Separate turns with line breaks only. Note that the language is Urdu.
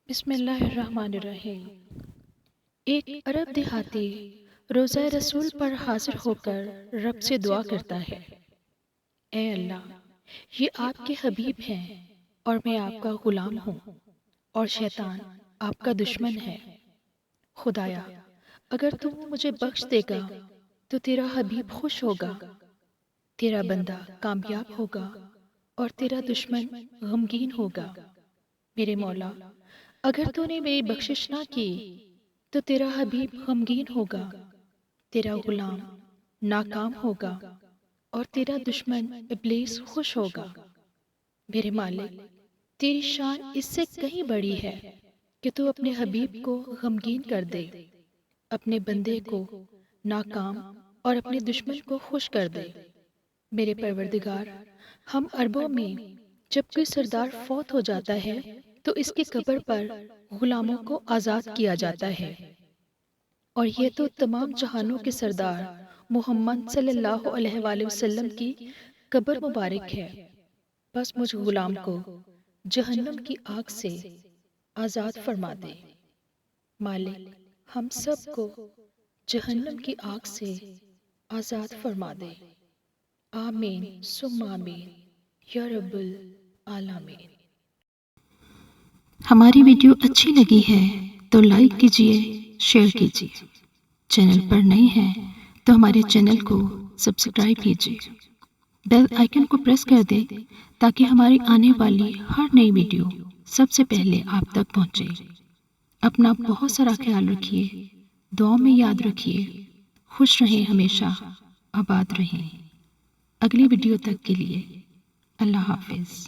بسم اللہ الرحمن الرحیم۔ ایک عرب دیہاتی روزہ رسول پر حاضر ہو کر رب سے دعا کرتا ہے، اے اللہ، یہ آپ کے حبیب ہیں اور میں آپ کا غلام ہوں اور شیطان آپ کا دشمن ہے۔ خدایا، اگر تو مجھے بخش دے گا تو تیرا حبیب خوش ہوگا، تیرا بندہ کامیاب ہوگا اور تیرا دشمن غمگین ہوگا۔ میرے مولا، اگر تو نے میری بخشش نہ کی تو تیرا حبیب غمگین ہوگا، تیرا غلام ناکام ہوگا اور تیرا دشمن ابلیس خوش ہوگا۔ میرے مالک، تیری شان اس سے کہیں بڑی ہے کہ تو اپنے حبیب کو غمگین کر دے، اپنے بندے کو ناکام اور اپنے دشمن کو خوش کر دے۔ میرے پروردگار، ہم عربوں میں جب کوئی سردار فوت ہو جاتا ہے تو اس کی قبر پر غلاموں کو آزاد کیا جاتا ہے، اور یہ تو تمام جہانوں کے سردار محمد صلی اللہ علیہ وآلہ وسلم کی قبر مبارک ہے۔ بس مجھ غلام کو جہنم کی آگ سے آزاد فرما دے۔ مالک، ہم سب کو جہنم کی آگ سے آزاد فرما دے۔ آمین ثم آمین یا رب العالمین۔
ہماری ویڈیو اچھی لگی ہے تو لائک کیجئے، شیئر کیجئے۔ چینل پر نئے ہیں تو ہمارے چینل کو سبسکرائب کیجئے، بیل آئیکن کو پریس کر دیں تاکہ ہماری آنے والی ہر نئی ویڈیو سب سے پہلے آپ تک پہنچے۔ اپنا بہت سارا خیال رکھیے، دعاؤں میں یاد رکھیے، خوش رہیں، ہمیشہ آباد رہیں۔ اگلی ویڈیو تک کے لیے اللہ حافظ۔